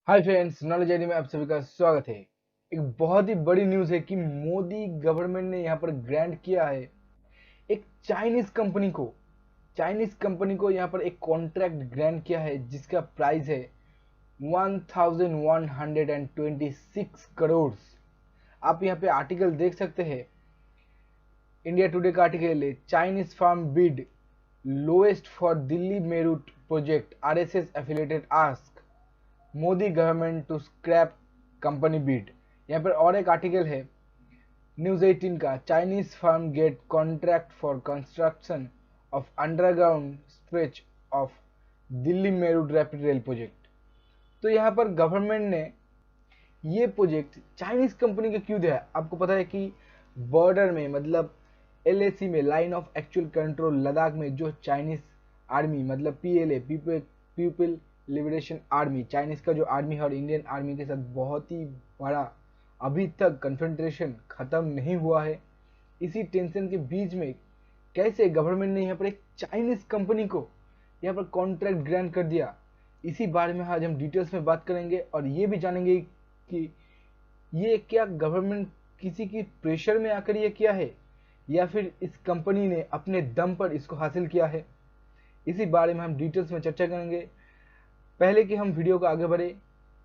Hi friends, knowledge ID में आप सभी का स्वागत है। एक बहुत ही बड़ी न्यूज़ है कि मोदी गवर्नमेंट ने यहाँ पर ग्रांट किया है एक चाइनीज कंपनी को यहाँ पर एक कॉन्ट्रैक्ट ग्रांट किया है जिसका प्राइस है 1126 करोड़। आप यहाँ पे आर्टिकल देख सकते हैं। इंडिया टुडे का आर्टिकल है, Chinese firm bid lowest for Delhi Meerut project, RSS affiliated ask Modi government to scrap company bid. यहाँ पर और एक आर्टिकल है न्यूज 18 का, Chinese firm get contract for construction of underground stretch of Delhi Meerut rapid rail project. तो यहाँ पर गवर्नमेंट ने ये प्रोजेक्ट चाइनीज कंपनी को क्यों दिया? आपको पता है कि बॉर्डर में मतलब एलएसी में, line of actual control, Ladakh में जो चाइनीज आर्मी मतलब PLA, people liberation army, Chinese का जो आर्मी है और इंडियन आर्मी के साथ बहुत ही बड़ा अभी तक कन्फ्रंटेशन खत्म नहीं हुआ है। इसी टेंशन के बीच में कैसे गवर्नमेंट ने यहाँ पर एक चाइनीज कंपनी को यहाँ पर कॉन्ट्रैक्ट ग्रांट कर दिया, इसी बारे में आज हम डिटेल्स में बात करेंगे और ये भी जानेंगे कि ये क्या गवर्नमेंट किसी की प्रेशर में आकर ये किया है या फिर इस कंपनी ने अपने दम पर इसको हासिल किया है। इसी बारे में हम डिटेल्स में चर्चा करेंगे। पहले कि हम वीडियो को आगे बढ़े,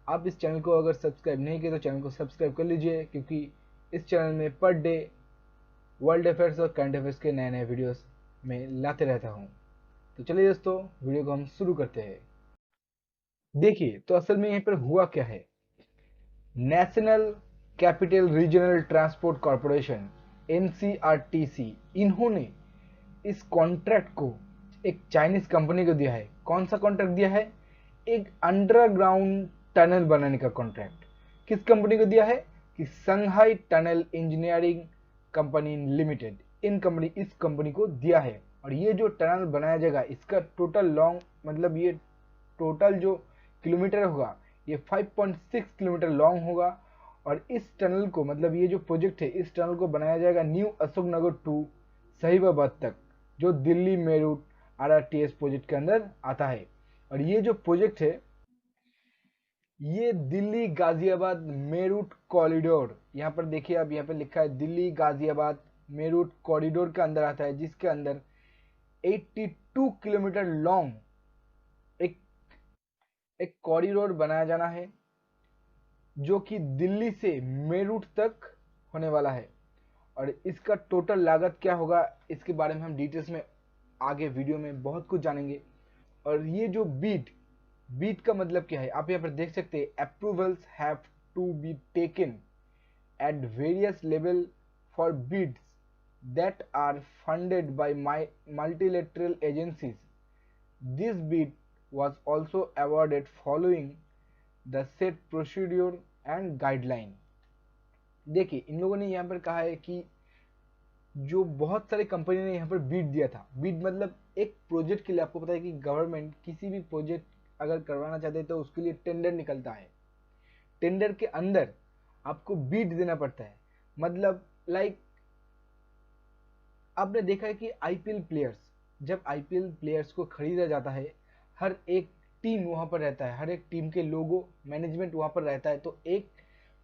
आप इस चैनल को अगर सब्सक्राइब नहीं किए तो चैनल को सब्सक्राइब कर लीजिए, क्योंकि इस चैनल में पर डे वर्ल्ड अफेयर्स और करंट अफेयर्स के नए नए वीडियोस में लाते रहता हूँ। तो चलिए दोस्तों, वीडियो को हम शुरू करते हैं। देखिए, तो असल में यहाँ पर हुआ क्या है। National capital regional transport corporation NCRTC, इन्होंने इस कॉन्ट्रैक्ट को एक चाइनीज कंपनी को दिया है। कौन सा कॉन्ट्रैक्ट दिया है? एक अंडरग्राउंड टनल बनाने का कॉन्ट्रैक्ट। किस कंपनी को दिया है? कि संघाई टनल इंजीनियरिंग कंपनी लिमिटेड, इस कंपनी को दिया है। और ये जो टनल बनाया जाएगा इसका टोटल लॉन्ग मतलब ये टोटल जो किलोमीटर होगा ये 5.6 किलोमीटर लॉन्ग होगा। और इस टनल को मतलब ये जो प्रोजेक्ट है इस टनल को बनाया जाएगा न्यू अशोकनगर टू साहिबाबाद तक, जो दिल्ली मेरठ RRTS प्रोजेक्ट के अंदर आता है। और ये जो प्रोजेक्ट है ये दिल्ली गाजियाबाद मेरठ कॉरिडोर, यहाँ पर देखिए आप, यहाँ पर लिखा है दिल्ली गाजियाबाद मेरठ कॉरिडोर के अंदर आता है, जिसके अंदर 82 किलोमीटर लॉन्ग एक कॉरिडोर बनाया जाना है जो कि दिल्ली से मेरठ तक होने वाला है। और इसका टोटल लागत क्या होगा इसके बारे में हम डिटेल्स में आगे वीडियो में बहुत कुछ जानेंगे। और ये जो बीट का मतलब क्या है आप यहाँ पर देख सकते हैं, approvals have to be taken at various level for bids that are funded by multilateral agencies. This bid was also awarded following the set procedure and guideline. देखिए, इन लोगों ने यहाँ पर कहा है कि जो बहुत सारी कंपनी ने यहाँ पर बीड दिया था। बीड मतलब एक प्रोजेक्ट के लिए, आपको पता है कि गवर्नमेंट किसी भी प्रोजेक्ट अगर करवाना चाहते हैं तो उसके लिए टेंडर निकलता है। टेंडर के अंदर आपको बीड देना पड़ता है। मतलब लाइक आपने देखा है कि जब आईपीएल प्लेयर्स को खरीदा जाता है, हर एक टीम वहां पर रहता है, हर एक टीम के लोगो मैनेजमेंट वहां पर रहता है। तो एक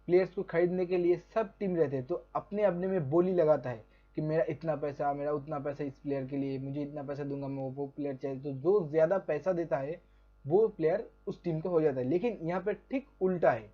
प्लेयर्स को खरीदने के लिए सब टीम रहते हैं, तो अपने अपने में बोली लगाता है कि मेरा इतना पैसा, मेरा उतना पैसा इस प्लेयर के लिए, मुझे इतना पैसा दूंगा, मैं वो प्लेयर चाहिए। तो जो ज्यादा पैसा देता है वो प्लेयर उस टीम का हो जाता है। लेकिन यहाँ पे ठीक उल्टा है,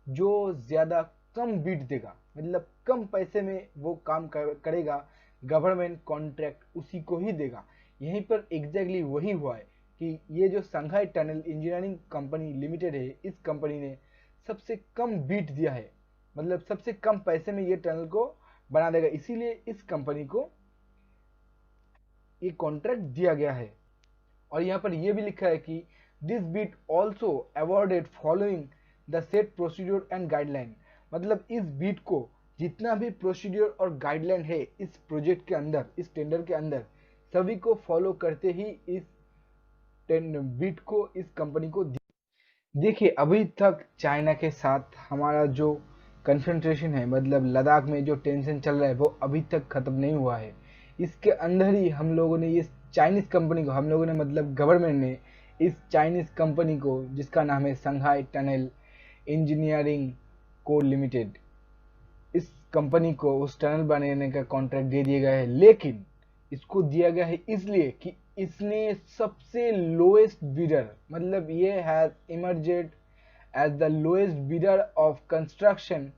जो ज्यादा कम बीट देगा मतलब कम पैसे में वो काम करेगा, गवर्नमेंट कॉन्ट्रैक्ट उसी को ही देगा। यहीं पर एग्जैक्टली वही हुआ है कि ये जो संघाई टनल इंजीनियरिंग कंपनी लिमिटेड है, इस कंपनी ने सबसे कम बीट दिया है, मतलब सबसे कम पैसे में ये टनल को बना देगा, इसीलिए इस कंपनी को ये कॉन्ट्रैक्ट दिया गया है। और यहाँ पर यह भी लिखा है कि this bid also awarded following the set procedure and guideline. मतलब इस बीट को जितना भी प्रोसीड्योर और गाइडलाइन है इस प्रोजेक्ट के अंदर, इस टेंडर के अंदर, सभी को फॉलो करते ही इस बीट को इस कंपनी को देखिए, अभी तक चाइना के साथ हमारा जो कन्फ्रंटेशन है मतलब लद्दाख में जो टेंशन चल रहा है वो अभी तक खत्म नहीं हुआ है। इसके अंदर ही हम लोगों ने ये चाइनीज कंपनी को, मतलब गवर्नमेंट ने इस चाइनीज कंपनी को जिसका नाम है संघाई टनल इंजीनियरिंग को लिमिटेड, इस कंपनी को उस टनल बनाने का कॉन्ट्रैक्ट दे दिया गया है। लेकिन इसको दिया गया है इसलिए कि इसने सबसे लोएस्ट बिडर, मतलब ये has emerged as the lowest bidder of construction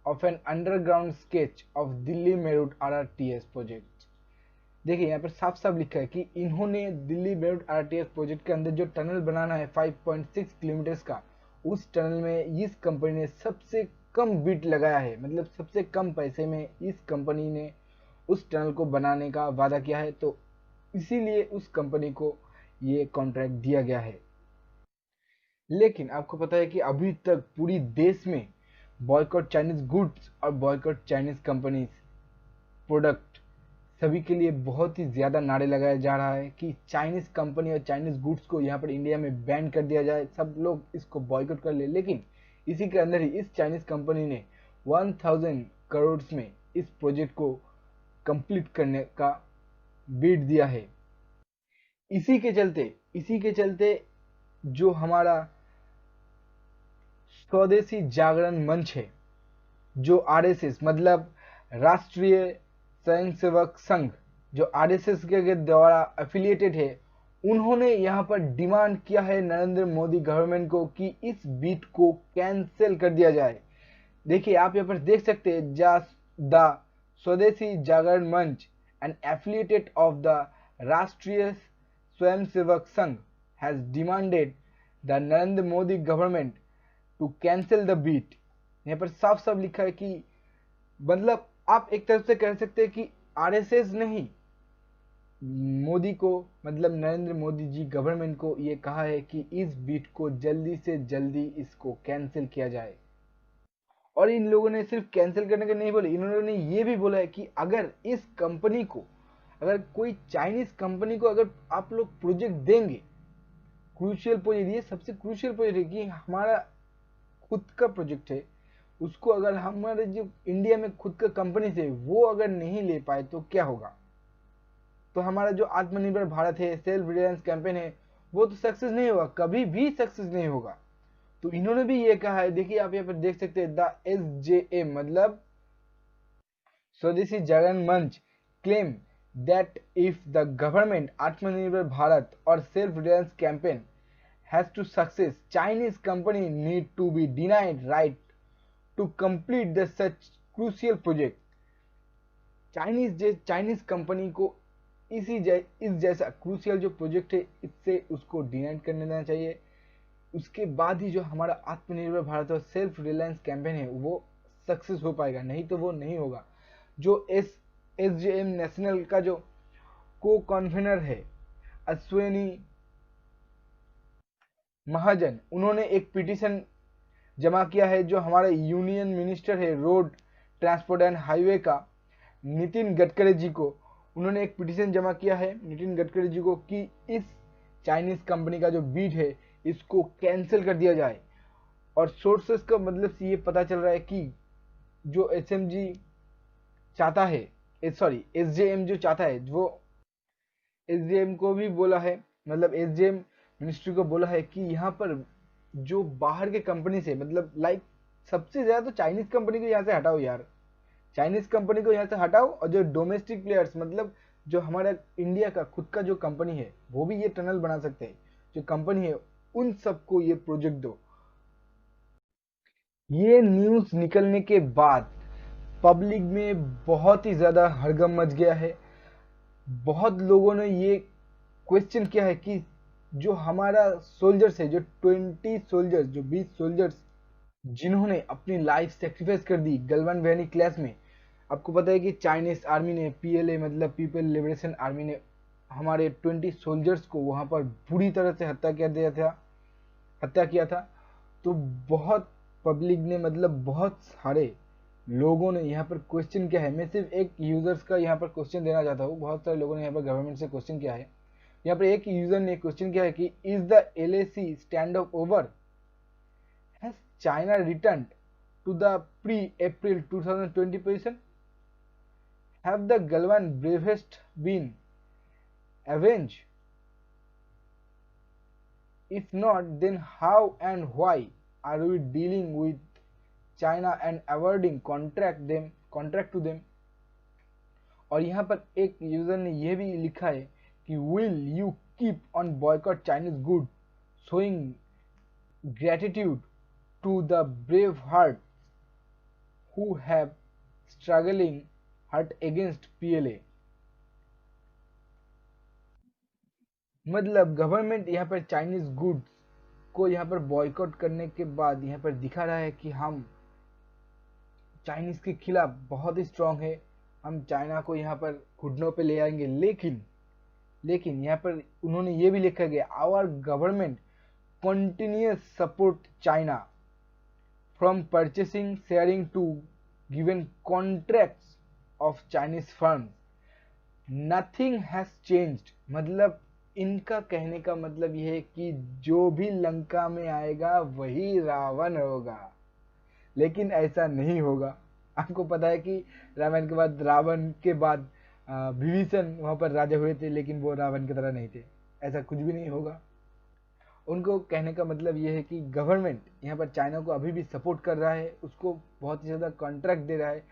of an underground sketch of Delhi Meerut RRTS project. देखिए यहाँ पर साफ साफ लिखा है कि इन्होंने दिल्ली मेरठ आरआरटीएस प्रोजेक्ट के अंदर जो टनल बनाना है 5.6 किलोमीटर का, उस टनल में इस कंपनी ने सबसे कम बिट लगाया है, मतलब सबसे कम पैसे में इस कंपनी ने उस टनल को बनाने का वादा किया है। तो इसीलिए उस कंपनी को ये कॉन्ट्रैक्ट दिया गया है। लेकिन आपको पता है कि अभी तक पूरी देश में बॉयकॉट चाइनीज गुड्स और बॉयकॉट चाइनीज कंपनीज प्रोडक्ट सभी के लिए बहुत ही ज्यादा नारे लगाया जा रहा है कि चाइनीज कंपनी और चाइनीज गुड्स को यहाँ पर इंडिया में बैन कर दिया जाए, सब लोग इसको बॉयकॉट कर ले। लेकिन इसी के अंदर ही इस चाइनीज कंपनी ने 1000 करोड़ में इस प्रोजेक्ट को कंप्लीट करने का बीट दिया है। इसी के चलते जो हमारा स्वदेशी जागरण मंच है, जो आरएसएस मतलब राष्ट्रीय स्वयंसेवक संघ, जो आरएसएस के द्वारा एफिलिएटेड है, उन्होंने यहाँ पर डिमांड किया है नरेंद्र मोदी गवर्नमेंट को कि इस बीट को कैंसिल कर दिया जाए। देखिए आप यहाँ पर देख सकते हैं, द स्वदेशी जागरण मंच and affiliated of the Rashtriya Swayamsevak Sangh has demanded the Narendra Modi government to cancel the bid. यहाँ पर साफ साफ लिखा है कि मतलब आप एक तरफ से कह सकते हैं कि आरएसएस ने ही मोदी को, मतलब नरेंद्र मोदी जी गवर्नमेंट को ये कहा है कि इस बीट को जल्दी से जल्दी इसको कैंसिल किया जाए। और इन लोगों ने सिर्फ कैंसिल करने के नहीं बोले, इन्होंने ये भी बोला है कि अगर इस कंपनी को, अगर कोई चाइनीज कंपनी को अगर आप लोग प्रोजेक्ट देंगे, क्रूशियल प्रोजेक्ट, ये सबसे क्रूशियल प्रोजेक्ट है कि हमारा खुद का प्रोजेक्ट है, उसको अगर हमारे जो इंडिया में खुद का कंपनी से वो अगर नहीं ले पाए तो क्या होगा? तो हमारा जो आत्मनिर्भर भारत है, सेल्फ रिलायंस कैंपेन है, वो तो सक्सेस नहीं होगा, कभी भी सक्सेस नहीं होगा। तो इन्होंने भी ये कहा है। देखिए आप यहाँ पर देख सकते हैं, द SJM मतलब स्वदेशी जागरण मंच claim that if the government आत्मनिर्भर भारत और self reliance campaign has to success, Chinese company need to be denied right to complete the such crucial project। Chinese company को इस जैसा क्रूशियल जो प्रोजेक्ट है, इससे उसको डिनाइड करने देना चाहिए। उसके बाद ही जो हमारा आत्मनिर्भर भारत और सेल्फ रिलायंस कैंपेन है वो सक्सेस हो पाएगा, नहीं तो वो नहीं होगा। जो SJM नेशनल का जो को कन्वीनर है अश्विनी महाजन, उन्होंने एक पिटीशन जमा किया है, जो हमारे यूनियन मिनिस्टर है रोड ट्रांसपोर्ट एंड हाईवे का नितिन गडकरी जी को, उन्होंने एक पिटीशन जमा किया है नितिन गडकरी जी को कि इस चाइनीज कंपनी का जो बीट है इसको कैंसिल कर दिया जाए। और सोर्सेस का मतलब से ये पता चल रहा है कि जो SMG चाहता है, सॉरी SJM जो चाहता है, वो SJM को भी बोला है, मतलब SJM मिनिस्ट्री को बोला है कि यहाँ पर जो बाहर के कंपनी से, मतलब लाइक सबसे ज्यादा तो चाइनीज कंपनी को यहाँ से हटाओ यार, चाइनीज कंपनी को यहाँ से हटाओ, और जो डोमेस्टिक प्लेयर्स, मतलब जो हमारा इंडिया का खुद का जो कंपनी है वो भी ये टनल बना सकते हैं, जो कंपनी है उन सबको ये प्रोजेक्ट दो। ये न्यूज निकलने के बाद पब्लिक में बहुत ही ज्यादा हड़कंप मच गया है। बहुत लोगों ने ये क्वेश्चन किया है कि जो हमारा सोल्जर्स है, जो 20 सोल्जर्स, जो 20 सोल्जर्स जिन्होंने अपनी लाइफ सेक्रीफाइस कर दी गलवान वैली क्लैश में। आपको पता है कि चाइनीज आर्मी ने, PLA मतलब पीपल लिबरेशन आर्मी ने हमारे 20 सोल्जर्स को वहां पर बुरी तरह से हत्या किया था। तो बहुत पब्लिक ने, मतलब बहुत सारे लोगों ने यहाँ पर क्वेश्चन किया है। मैं सिर्फ एक यूजर्स का यहाँ पर क्वेश्चन देना चाहता हूँ, बहुत सारे लोगों ने यहाँ पर गवर्नमेंट से क्वेश्चन किया है। यहाँ पर एक यूजर ने क्वेश्चन किया है कि is the LAC stand off over, has China return to the pre-April 2020 position, have the Galwan bravest been avenged, if not then how and why are we dealing with China and avoiding contract to them. और यहाँ पर एक user ने यह भी लिखा है कि will you keep on boycott Chinese good, showing gratitude to the brave heart who have struggling hurt against PLA। मतलब गवर्नमेंट यहाँ पर चाइनीज गुड्स को यहाँ पर बॉयकॉट करने के बाद यहाँ पर दिखा रहा है कि हम चाइनीज के खिलाफ बहुत ही स्ट्रांग है, हम चाइना को यहाँ पर घुटनों पे ले आएंगे। लेकिन यहाँ पर उन्होंने ये भी लिखा गया, our government continuous support China from purchasing sharing to given contracts of Chinese firm, nothing has changed. मतलब इनका कहने का मतलब यह है कि जो भी लंका में आएगा वही रावण होगा, लेकिन ऐसा नहीं होगा। आपको पता है कि रामायण के बाद रावण के बाद विभीषण वहां पर राजा हुए थे, लेकिन वो रावण की तरह नहीं थे। ऐसा कुछ भी नहीं होगा। उनको कहने का मतलब ये है कि गवर्नमेंट यहाँ पर चाइना को अभी भी सपोर्ट कर रहा है, उसको बहुत ही ज़्यादा कॉन्ट्रैक्ट दे रहा है,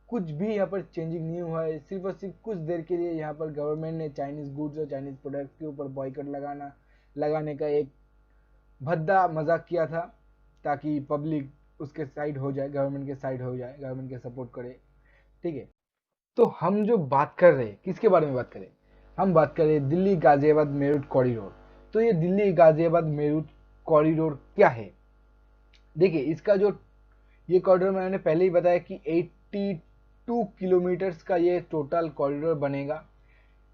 कुछ भी यहाँ पर चेंजिंग नहीं हुआ है। सिर्फ और सिर्फ कुछ देर के लिए यहाँ पर गवर्नमेंट ने चाइनीज गुड्स और चाइनीज प्रोडक्ट्स के ऊपर बॉयकॉट लगाने का एक भद्दा मजाक किया था, ताकि पब्लिक उसके साइड हो जाए, गवर्नमेंट के साइड हो जाए, गवर्नमेंट के सपोर्ट करे। ठीक है, तो हम जो बात कर रहे हैं किसके बारे में बात करें, हम बात करें दिल्ली गाजियाबाद मेरठ कॉरिडोर। तो ये दिल्ली गाजियाबाद मेरठ कॉरिडोर क्या है? देखिए, इसका जो ये कॉरिडोर मैंने पहले ही बताया कि 82 किलोमीटर्स का ये टोटल कॉरिडोर बनेगा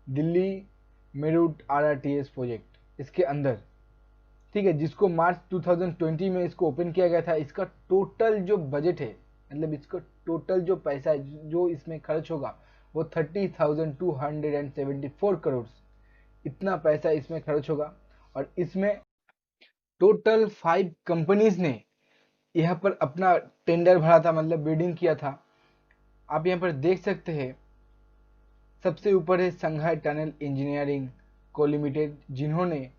दिल्ली मेरठ RRTS प्रोजेक्ट इसके अंदर। ठीक है, जिसको मार्च 2020 में इसको ओपन किया गया था। इसका टोटल जो बजट है, मतलब इसका टोटल जो पैसा है जो इसमें खर्च होगा वो 30,274 करोड़, इतना पैसा इसमें खर्च होगा। और इसमें टोटल 5 कंपनीज ने यहाँ पर अपना टेंडर भरा था, मतलब बिडिंग किया था। आप यहाँ पर देख सकते हैं, सबसे ऊपर है संघाई टनल इंजीनियरिंग को लिमिटेड, जिन्होंने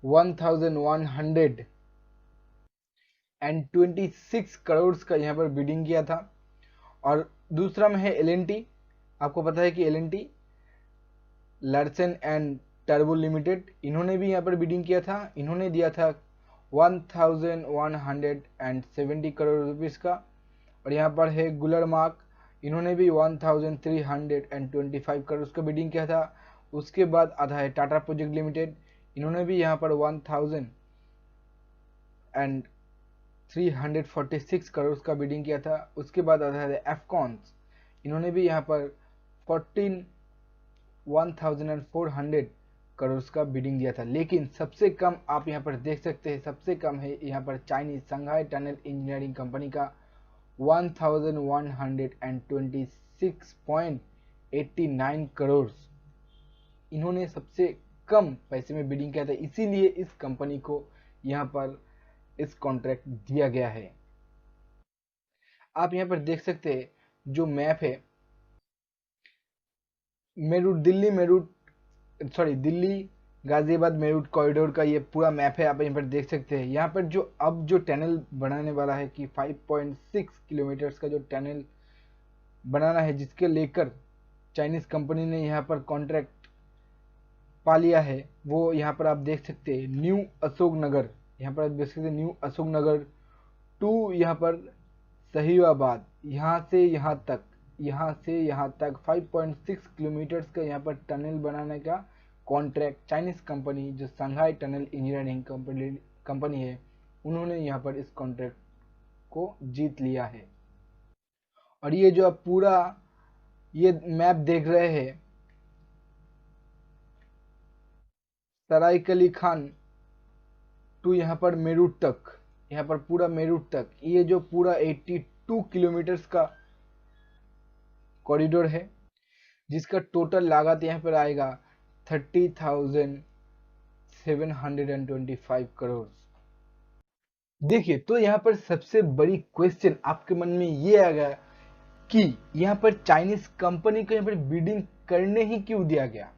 1126 करोड़ का यहाँ पर बिडिंग किया था। और दूसरा में है LNT। आपको पता है कि LNT Larsen and turbo limited, इन्होंने भी यहाँ पर बिडिंग किया था। इन्होंने दिया था 1170 करोड़ रुपीस का। और यहाँ पर है गुलरमार्क, इन्होंने भी 1325 करोड़ का बिडिंग किया था। उसके बाद आता है टाटा प्रोजेक्ट लिमिटेड, इन्होंने भी यहाँ पर 1346 करोड़ का बिडिंग किया था। उसके बाद आता है एफकॉन्स, इन्होंने भी यहाँ पर 1400 करोड़ का बिडिंग दिया था। लेकिन सबसे कम आप यहाँ पर देख सकते हैं, सबसे कम है यहाँ पर चाइनीज संघाई टनल इंजीनियरिंग कंपनी का 1126.89 करोड़, इन्होंने सबसे कम पैसे में बिडिंग किया था। इसीलिए इस कंपनी को यहाँ पर इस कॉन्ट्रैक्ट दिया गया है। आप यहाँ पर देख सकते हैं जो मैप है दिल्ली गाजियाबाद मेरठ कॉरिडोर का, ये पूरा मैप है। आप यहाँ पर देख सकते हैं, यहाँ पर जो अब जो टनल बनाने वाला है कि 5.6 किलोमीटर्स का जो टनल बनाना है, जिसके लेकर चाइनीज कंपनी ने यहाँ पर कॉन्ट्रैक्ट पा लिया है, वो यहाँ पर आप देख सकते हैं न्यू अशोक नगर, यहाँ पर आप देख सकते हैं न्यू अशोक नगर टू यहाँ पर सहीवाबाद, यहाँ से यहाँ तक 5.6 किलोमीटर्स का यहाँ पर टनल बनाने का कॉन्ट्रैक्ट चाइनीज कंपनी जो संघाई टनल इंजीनियरिंग कंपनी है, उन्होंने यहाँ पर इस कॉन्ट्रैक्ट को जीत लिया है। और ये जो आप पूरा ये मैप देख रहे हैं, सरायकली खान टू यहाँ पर मेरठ तक, यहाँ पर पूरा मेरठ तक, ये जो पूरा 82 किलोमीटर्स का कॉरिडोर है, जिसका टोटल लागत यहाँ पर आएगा 30,725 करोड़। देखिए, तो यहाँ पर सबसे बड़ी क्वेश्चन आपके मन में ये आ गया कि यहाँ पर चाइनीज कंपनी को यहाँ पर बिडिंग करने ही क्यों दिया गया।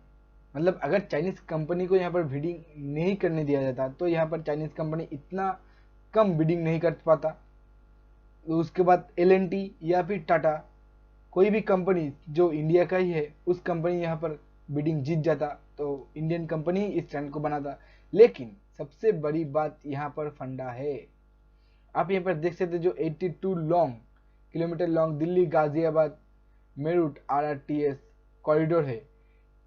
मतलब अगर चाइनीज कंपनी को यहाँ पर बिडिंग नहीं करने दिया जाता तो यहाँ पर चाइनीज कंपनी इतना कम बिडिंग नहीं कर पाता, तो उसके बाद एल&टी या फिर टाटा, कोई भी कंपनी जो इंडिया का ही है उस कंपनी यहाँ पर बिडिंग जीत जाता, तो इंडियन कंपनी ही इस ट्रेंड को बनाता। लेकिन सबसे बड़ी बात यहाँ पर फंडा है। आप यहाँ पर देख सकते जो 82 kilometre long Delhi Ghaziabad Meerut RRTS corridor है,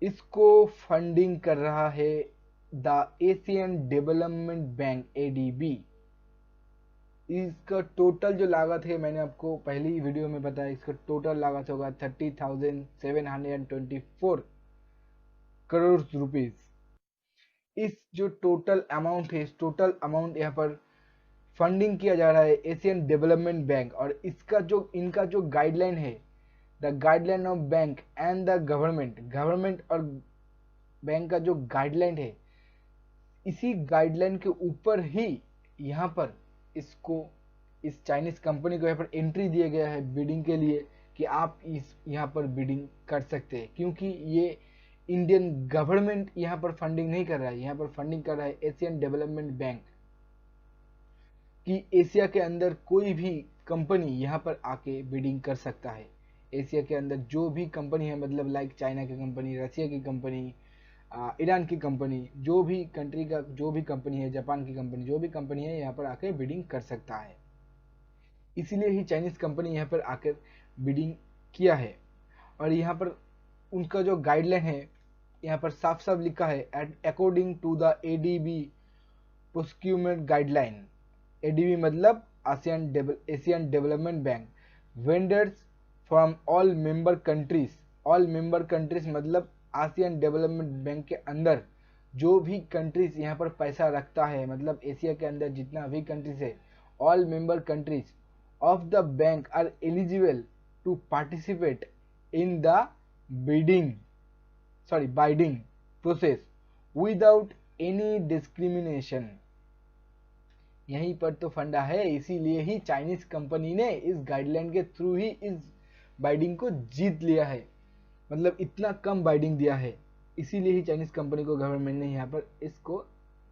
इसको फंडिंग कर रहा है the Asian development bank ADB। इसका टोटल जो लागत है, मैंने आपको पहली वीडियो में बताया, इसका टोटल लागत होगा 30,724 करोड़ रुपीस। इस जो टोटल अमाउंट है, इस टोटल अमाउंट यहाँ पर फंडिंग किया जा रहा है एशियन डेवलपमेंट बैंक। और इसका जो इनका जो गाइडलाइन है, the guideline of bank and the government और बैंक का जो गाइडलाइन है, इसी गाइडलाइन के ऊपर ही यहाँ पर इसको इस चाइनीज कंपनी को यहाँ पर एंट्री दिया गया है बिडिंग के लिए कि आप इस यहाँ पर बिडिंग कर सकते हैं, क्योंकि ये इंडियन गवर्नमेंट यहाँ पर फंडिंग नहीं कर रहा है, यहाँ पर फंडिंग कर रहा है एशियन डेवलपमेंट बैंक। कि एशिया के अंदर कोई भी कंपनी यहाँ पर आके बिडिंग कर सकता है। एशिया के अंदर जो भी कंपनी है, मतलब लाइक चाइना की कंपनी, रशिया की कंपनी, ईरान की कंपनी, जो भी कंट्री का जो भी कंपनी है, जापान की कंपनी, जो भी कंपनी है यहाँ पर आकर बिडिंग कर सकता है। इसीलिए ही चाइनीज कंपनी यहाँ पर आकर बिडिंग किया है। और यहाँ पर उनका जो गाइडलाइन है, यहाँ पर साफ साफ लिखा है according to the ADB procurement guideline. ADB मतलब Asian development bank, vendors from all member countries मतलब आसियान डेवलपमेंट बैंक के अंदर जो भी कंट्रीज यहाँ पर पैसा रखता है, मतलब एशिया के अंदर जितना भी कंट्रीज है, all member countries of the bank are eligible to participate in the bidding process without any discrimination. यहीं पर तो फंडा है, इसीलिए ही चाइनीज कंपनी ने इस गाइडलाइन के थ्रू ही इस बाइडिंग को जीत लिया है, मतलब इतना कम बाइडिंग दिया है। इसीलिए ही चाइनीज कंपनी को गवर्नमेंट ने यहाँ पर इसको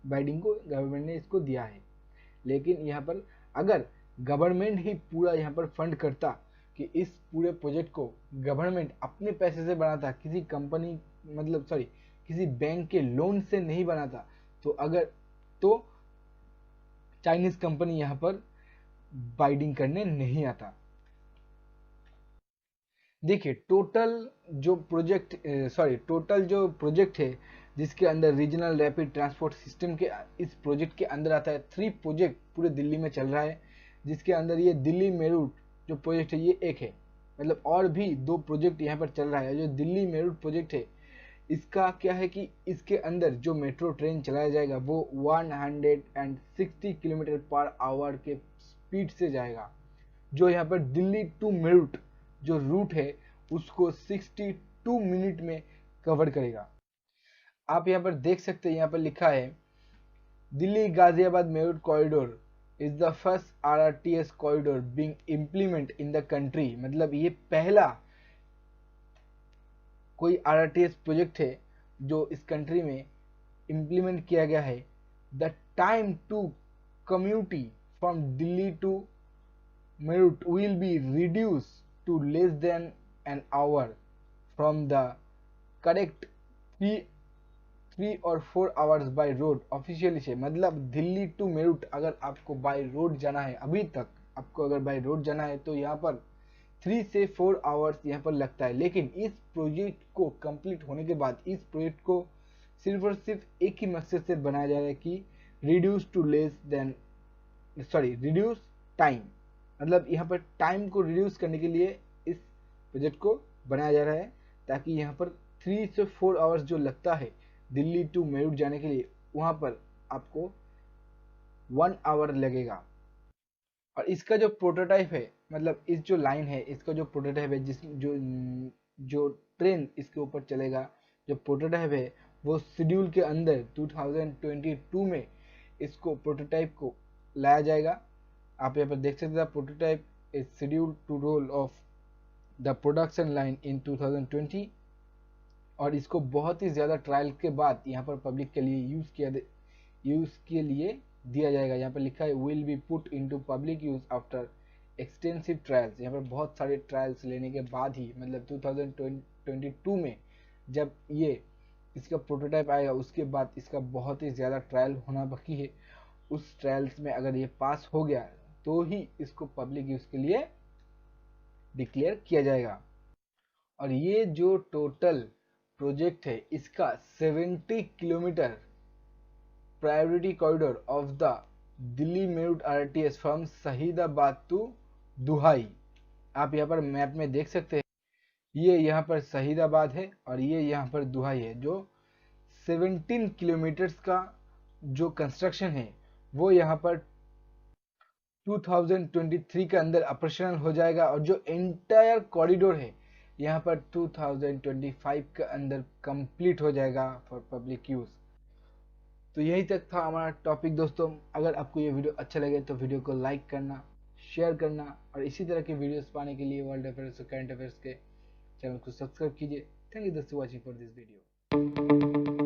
बाइडिंग को गवर्नमेंट ने इसको दिया है। लेकिन यहाँ पर अगर गवर्नमेंट ही पूरा यहाँ पर फंड करता कि इस पूरे प्रोजेक्ट को गवर्नमेंट अपने पैसे से बनाता, किसी कंपनी मतलब किसी बैंक के लोन से नहीं बनाता, तो चाइनीज कंपनी यहाँ पर बाइडिंग करने नहीं आता। देखिए टोटल जो प्रोजेक्ट है जिसके अंदर रीजनल रैपिड ट्रांसपोर्ट सिस्टम के इस प्रोजेक्ट के अंदर आता है 3 प्रोजेक्ट पूरे दिल्ली में चल रहा है, जिसके अंदर ये दिल्ली मेरठ जो प्रोजेक्ट है ये एक है, मतलब और भी 2 प्रोजेक्ट यहाँ पर चल रहा है। जो दिल्ली मेरठ प्रोजेक्ट है इसका क्या है कि इसके अंदर जो मेट्रो ट्रेन चलाया जाएगा वो 160 किलोमीटर पर आवर के स्पीड से जाएगा, जो यहाँ पर दिल्ली टू मेरठ जो रूट है उसको 62 मिनट में कवर करेगा। आप यहाँ पर देख सकते हैं, यहाँ पर लिखा है Delhi Ghaziabad Meerut corridor is the first RRTS corridor being implement in the country, मतलब ये पहला कोई RRTS प्रोजेक्ट है जो इस कंट्री में इम्प्लीमेंट किया गया है। The time to commute from Delhi to Meerut will be reduce to less than an hour from the correct 3 or 4 hours by road officially से। मतलब दिल्ली टू मेरठ अगर आपको बाय रोड जाना है, अभी तक आपको अगर बाय रोड जाना है तो यहाँ पर 3 से 4 आवर्स यहाँ पर लगता है। लेकिन इस प्रोजेक्ट को कंप्लीट होने के बाद इस प्रोजेक्ट को सिर्फ और सिर्फ एक ही मकसद से बनाया जा रहा है कि रिड्यूस टाइम, मतलब यहाँ पर टाइम को रिड्यूस करने के लिए इस प्रोजेक्ट को बनाया जा रहा है, ताकि यहाँ पर 3 से 4 आवर्स जो लगता है दिल्ली टू मेरठ जाने के लिए, वहाँ पर आपको 1 आवर लगेगा। और इसका जो प्रोटोटाइप है, मतलब इस जो लाइन है इसका जो प्रोटोटाइप है, जो ट्रेन इसके ऊपर चलेगा, जो प्रोटोटाइप है वो शेड्यूल के अंदर 2022 में इसको प्रोटोटाइप को लाया जाएगा। आप यहाँ पर देख सकते हैं prototype is scheduled to roll off the production line in 2020, और इसको बहुत ही ज़्यादा ट्रायल के बाद यहाँ पर पब्लिक के लिए यूज़ के लिए दिया जाएगा। यहाँ पर लिखा है will be put into public use after extensive trials. यहाँ पर बहुत सारे ट्रायल्स लेने के बाद ही, मतलब 2022 में जब ये इसका प्रोटोटाइप आएगा उसके बाद इसका बहुत ही ज़्यादा ट्रायल होना बाकी है। उस ट्रायल्स में अगर ये पास हो गया तो ही इसको पब्लिक यूज के लिए डिक्लेयर किया जाएगा। और ये जो टोटल प्रोजेक्ट है इसका 70 kilometre priority corridor of the Delhi Meerut RTS from Shahidabad to Duhai, आप यहाँ पर मैप में देख सकते हैं। ये यहाँ पर शहीदाबाद है और ये यहाँ पर दुहाई है। जो 17 किलोमीटर्स का जो कंस्ट्रक्शन है वो यहाँ पर 2023 के अंदर ऑपरेशनल हो जाएगा और जो एंटायर कॉरिडोर है यहाँ पर 2025 के अंदर कंप्लीट हो जाएगा फॉर पब्लिक यूज। तो यही तक था हमारा टॉपिक दोस्तों। अगर आपको ये वीडियो अच्छा लगे तो वीडियो को लाइक करना, शेयर करना और इसी तरह के वीडियोस पाने के लिए वर्ल्ड अफेयर्स और करंट अफेयर्स के चैनल को सब्सक्राइब कीजिए। थैंक यू दोस्तों वॉचिंग फॉर दिस वीडियो।